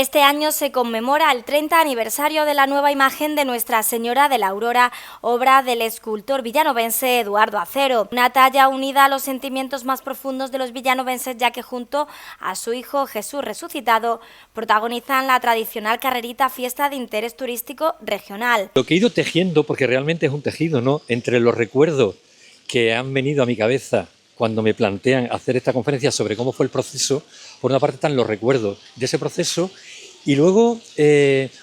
Este año se conmemora el 30 aniversario de la nueva imagen de Nuestra Señora de la Aurora, obra del escultor villanovense Eduardo Acero. Una talla unida a los sentimientos más profundos de los villanovenses, ya que junto a su hijo Jesús resucitado protagonizan la tradicional carrerita fiesta de interés turístico regional. Lo que he ido tejiendo, porque realmente es un tejido, ¿no?, entre los recuerdos que han venido a mi cabeza cuando me plantean hacer esta conferencia sobre cómo fue el proceso. Por una parte están los recuerdos de ese proceso y luego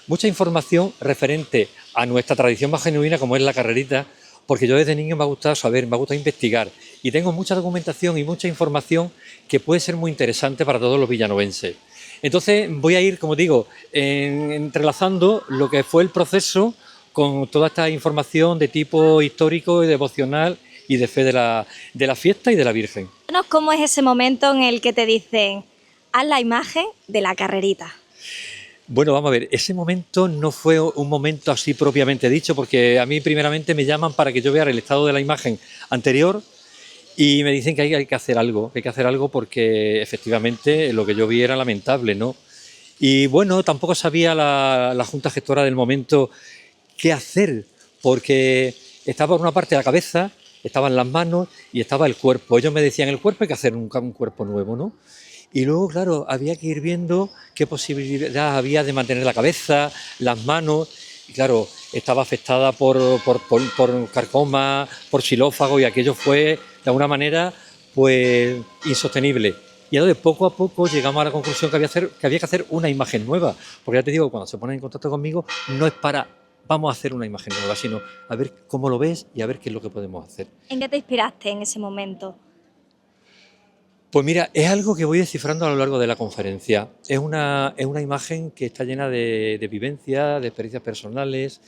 mucha información referente a nuestra tradición más genuina, como es la carrerita, porque yo desde niño me ha gustado saber, me ha gustado investigar y tengo mucha documentación y mucha información que puede ser muy interesante para todos los villanovenses. Entonces voy a ir, como digo, entrelazando lo que fue el proceso con toda esta información de tipo histórico y devocional y de fe de la fiesta y de la Virgen. ¿Cómo es ese momento en el que te dicen, haz la imagen de la carrerita? Bueno, vamos a ver, ese momento no fue un momento así propiamente dicho, porque a mí primeramente me llaman para que yo vea el estado de la imagen anterior y me dicen que hay que hacer algo, porque efectivamente lo que yo vi era lamentable, ¿no? Y bueno, tampoco sabía la Junta Gestora del momento qué hacer, porque estaba por una parte la cabeza, estaban las manos y estaba el cuerpo. Ellos me decían, el cuerpo hay que hacer un cuerpo nuevo, ¿no? Y luego, claro, había que ir viendo qué posibilidad había de mantener la cabeza, las manos. Y claro, estaba afectada por carcoma, por xilófago, y aquello fue, de alguna manera, pues insostenible. Y entonces, poco a poco, llegamos a la conclusión que había que hacer una imagen nueva. Porque ya te digo, cuando se ponen en contacto conmigo, no es para vamos a hacer una imagen nueva, sino a ver cómo lo ves y a ver qué es lo que podemos hacer. ¿En qué te inspiraste en ese momento? Pues mira, es algo que voy descifrando a lo largo de la conferencia. Es una imagen que está llena de vivencias, de experiencias personales,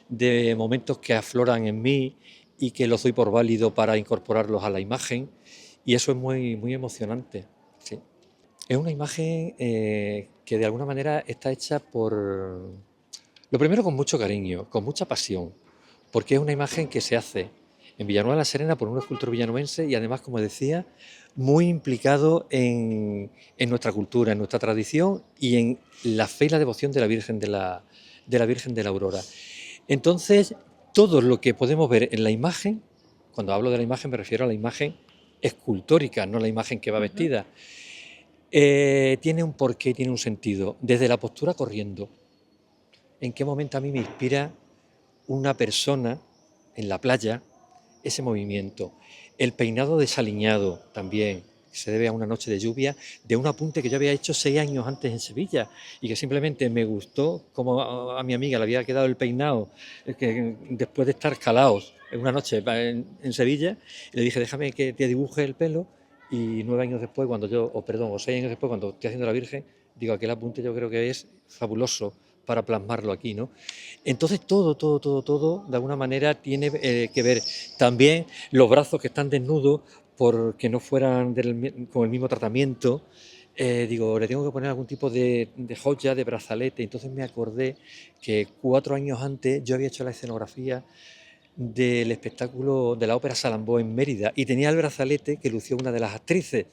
de momentos que afloran en mí y que los doy por válido para incorporarlos a la imagen. Y eso es muy, muy emocionante. Sí. Es una imagen que de alguna manera está hecha lo primero, con mucho cariño, con mucha pasión, porque es una imagen que se hace en Villanueva de la Serena por un escultor villanovense y además, como decía, muy implicado en nuestra cultura, en nuestra tradición y en la fe y la devoción de la Virgen de la Virgen de la Aurora. Entonces, todo lo que podemos ver en la imagen, cuando hablo de la imagen me refiero a la imagen escultórica, no la imagen que va vestida, tiene un porqué, tiene un sentido. Desde la postura corriendo, ¿en qué momento a mí me inspira una persona en la playa ese movimiento? El peinado desaliñado también, que se debe a una noche de lluvia, de un apunte que yo había hecho 6 años antes en Sevilla y que simplemente me gustó como a mi amiga le había quedado el peinado que después de estar calados en una noche en Sevilla, y le dije, déjame que te dibuje el pelo. Y 9 años después, o 6 años después, cuando estoy haciendo la Virgen, digo, aquel apunte yo creo que es fabuloso para plasmarlo aquí, ¿no? Entonces todo, de alguna manera tiene que ver. También los brazos que están desnudos, porque no fueran con el mismo tratamiento, digo, le tengo que poner algún tipo de joya, de brazalete. Entonces me acordé que 4 años antes yo había hecho la escenografía del espectáculo de la ópera Salambó en Mérida y tenía el brazalete que lució una de las actrices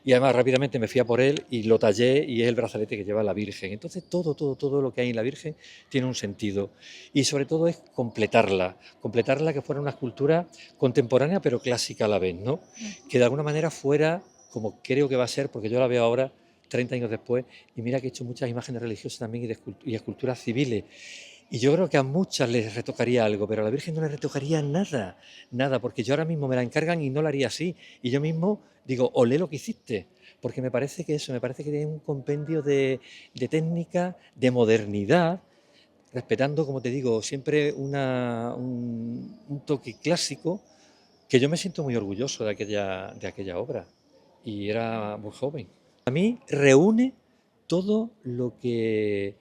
y además rápidamente me fui a por él y lo tallé y es el brazalete que lleva la Virgen. Entonces todo lo que hay en la Virgen tiene un sentido y sobre todo es completarla que fuera una escultura contemporánea pero clásica a la vez, ¿no? Que de alguna manera fuera como creo que va a ser, porque yo la veo ahora 30 años después y mira que he hecho muchas imágenes religiosas también y esculturas civiles. Y yo creo que a muchas les retocaría algo, pero a la Virgen no le retocaría nada, nada, porque yo ahora mismo me la encargan y no la haría así. Y yo mismo digo, olé lo que hiciste, porque me parece que tiene un compendio de técnica, de modernidad, respetando, como te digo, siempre un toque clásico, que yo me siento muy orgulloso de aquella obra. Y era muy joven. A mí reúne todo lo que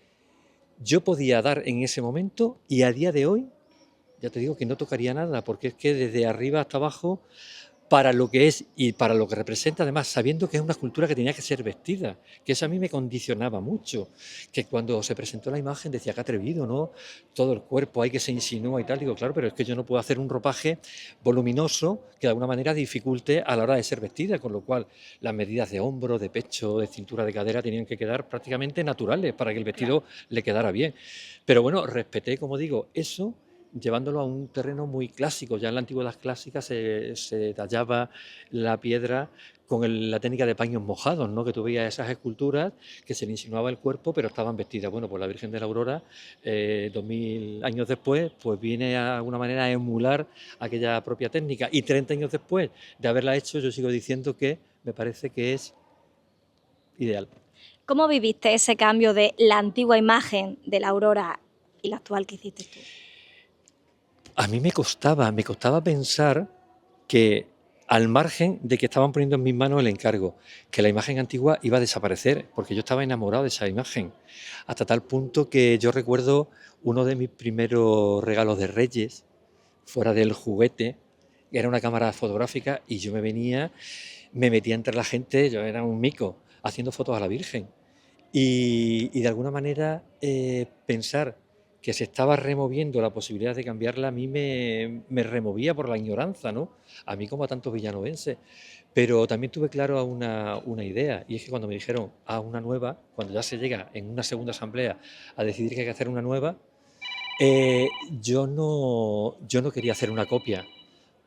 yo podía dar en ese momento y a día de hoy, ya te digo que no tocaría nada, porque es que desde arriba hasta abajo para lo que es y para lo que representa, además, sabiendo que es una escultura que tenía que ser vestida, que eso a mí me condicionaba mucho, que cuando se presentó la imagen decía, qué atrevido, ¿no? Todo el cuerpo ahí que se insinúa y tal, digo, claro, pero es que yo no puedo hacer un ropaje voluminoso que de alguna manera dificulte a la hora de ser vestida, con lo cual las medidas de hombro, de pecho, de cintura, de cadera tenían que quedar prácticamente naturales para que el vestido le quedara bien. Pero bueno, respeté, como digo, eso llevándolo a un terreno muy clásico. Ya en la antigüedad clásica se tallaba la piedra con la técnica de paños mojados, ¿no? Que tú veías esas esculturas que se le insinuaba el cuerpo, pero estaban vestidas. Bueno, pues la Virgen de la Aurora, 2000 años después, pues viene de alguna manera a emular aquella propia técnica. Y 30 años después de haberla hecho, yo sigo diciendo que me parece que es ideal. ¿Cómo viviste ese cambio de la antigua imagen de la Aurora y la actual que hiciste tú? A mí me costaba pensar que al margen de que estaban poniendo en mis manos el encargo, que la imagen antigua iba a desaparecer, porque yo estaba enamorado de esa imagen, hasta tal punto que yo recuerdo uno de mis primeros regalos de Reyes, fuera del juguete, era una cámara fotográfica y yo me metía entre la gente, yo era un mico, haciendo fotos a la Virgen. Y de alguna manera pensar que se estaba removiendo la posibilidad de cambiarla a mí me removía por la ignorancia, ¿no? A mí como a tantos villanovenses. Pero también tuve claro una idea, y es que cuando me dijeron a una nueva, cuando ya se llega en una segunda asamblea a decidir que hay que hacer una nueva, eh, yo no quería hacer una copia,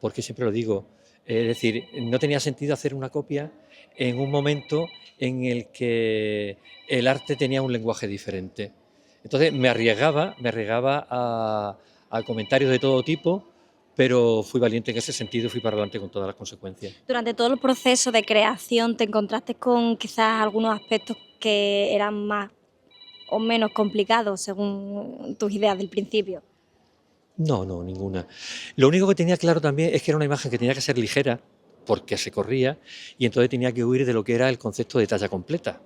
porque siempre lo digo, es decir, no tenía sentido hacer una copia en un momento en el que el arte tenía un lenguaje diferente. Entonces me arriesgaba a comentarios de todo tipo, pero fui valiente en ese sentido y fui para adelante con todas las consecuencias. Durante todo el proceso de creación, ¿te encontraste con quizás algunos aspectos que eran más o menos complicados según tus ideas del principio? No, no, ninguna. Lo único que tenía claro también es que era una imagen que tenía que ser ligera, porque se corría, y entonces tenía que huir de lo que era el concepto de talla completa.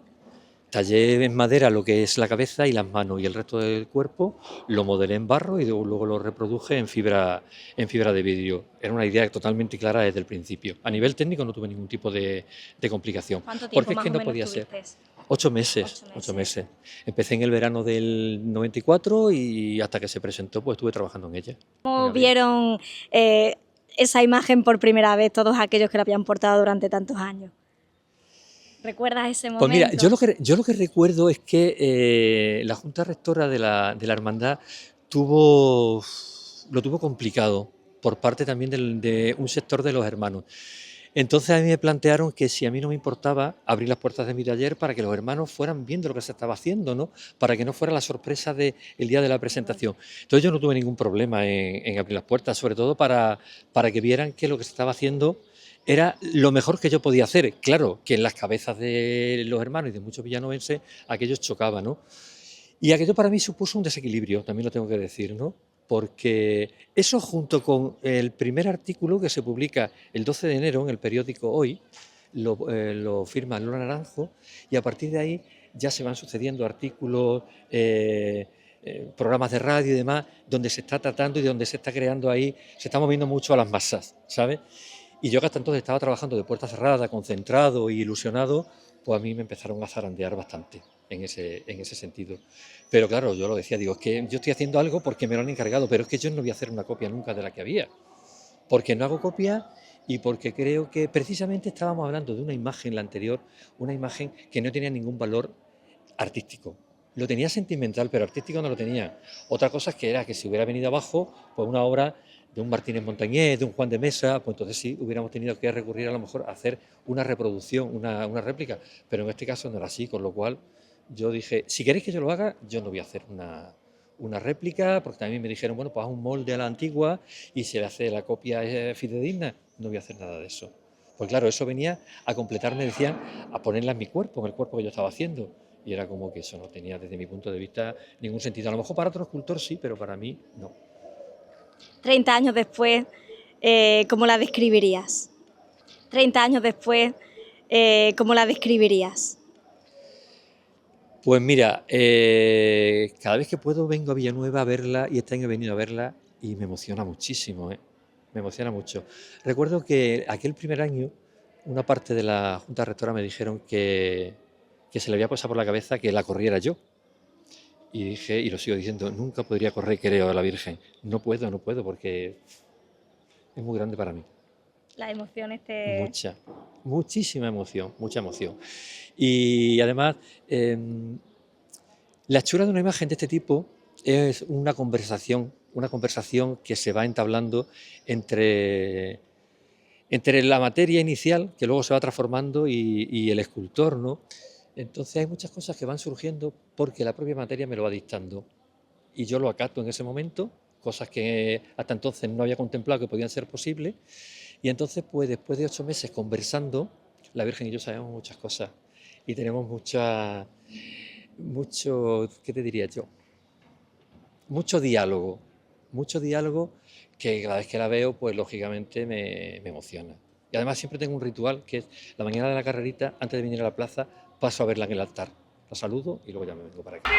Tallé en madera lo que es la cabeza y las manos y el resto del cuerpo, lo modelé en barro y luego lo reproduje en fibra de vidrio. Era una idea totalmente clara desde el principio. A nivel técnico no tuve ningún tipo de complicación, ¿Cuánto tiempo porque es más que o no menos podía ser. tuviste? 8 meses, 8 meses. Empecé en el verano del 94 y hasta que se presentó pues estuve trabajando en ella. ¿Cómo vieron eh, esa imagen por primera vez todos aquellos que la habían portado durante tantos años? ¿Recuerdas ese Pues mira, momento? yo lo que recuerdo es que la Junta Rectora de la Hermandad tuvo, lo tuvo complicado por parte también de un sector de los hermanos. Entonces a mí me plantearon que si a mí no me importaba abrir las puertas de mi taller para que los hermanos fueran viendo lo que se estaba haciendo, ¿no? Para que no fuera la sorpresa del día de la presentación. Entonces yo no tuve ningún problema en abrir las puertas, sobre todo para que vieran que lo que se estaba haciendo era lo mejor que yo podía hacer. Claro que en las cabezas de los hermanos y de muchos villanovenses aquello chocaba, ¿no? Y aquello para mí supuso un desequilibrio, también lo tengo que decir, ¿no? Porque eso junto con el primer artículo que se publica el 12 de enero en el periódico Hoy, lo firma Lola Naranjo, y a partir de ahí ya se van sucediendo artículos, programas de radio y demás, donde se está tratando y donde se está creando ahí, se está moviendo mucho a las masas, ¿sabes? Y yo que hasta entonces estaba trabajando de puerta cerrada, concentrado y ilusionado, pues a mí me empezaron a zarandear bastante en ese sentido. Pero claro, yo lo decía, digo, es que yo estoy haciendo algo porque me lo han encargado, pero es que yo no voy a hacer una copia nunca de la que había, porque no hago copia y porque creo que precisamente estábamos hablando de una imagen, la anterior, una imagen que no tenía ningún valor artístico. Lo tenía sentimental, pero artístico no lo tenía. Otra cosa es que era que si hubiera venido abajo, pues una obra de un Martínez Montañés, de un Juan de Mesa, pues entonces sí, hubiéramos tenido que recurrir a lo mejor a hacer una reproducción, una réplica, pero en este caso no era así, con lo cual yo dije, si queréis que yo lo haga, yo no voy a hacer una réplica, porque también me dijeron, bueno, pues haz un molde a la antigua y si le hace la copia fidedigna, no voy a hacer nada de eso. Pues claro, eso venía a completarme, decían, a ponerla en mi cuerpo, en el cuerpo que yo estaba haciendo. Y era como que eso no tenía, desde mi punto de vista, ningún sentido. A lo mejor para otro escultor sí, pero para mí no. 30 años después, ¿cómo la describirías? 30 años después, ¿cómo la describirías? Pues mira, cada vez que puedo vengo a Villanueva a verla y este año he venido a verla y me emociona muchísimo, ¿eh? me emociona mucho. Recuerdo que aquel primer año, una parte de la Junta Rectora me dijeron que se le había pasado por la cabeza que la corriera yo. Y dije, y lo sigo diciendo, nunca podría correr, creo, a la Virgen. No puedo, porque es muy grande para mí. Las emociones Mucha, muchísima emoción, mucha emoción. Y además, la hechura de una imagen de este tipo es una conversación que se va entablando entre la materia inicial, que luego se va transformando, y el escultor, ¿no? Entonces hay muchas cosas que van surgiendo porque la propia materia me lo va dictando. Y yo lo acato en ese momento, cosas que hasta entonces no había contemplado que podían ser posibles. Y entonces, pues después de 8 meses conversando, la Virgen y yo sabemos muchas cosas. Y tenemos ¿qué te diría yo? Mucho diálogo que cada vez que la veo, pues lógicamente me emociona. Y además siempre tengo un ritual que es la mañana de la carrerita, antes de venir a la plaza, paso a verla en el altar. La saludo y luego ya me vengo para aquí.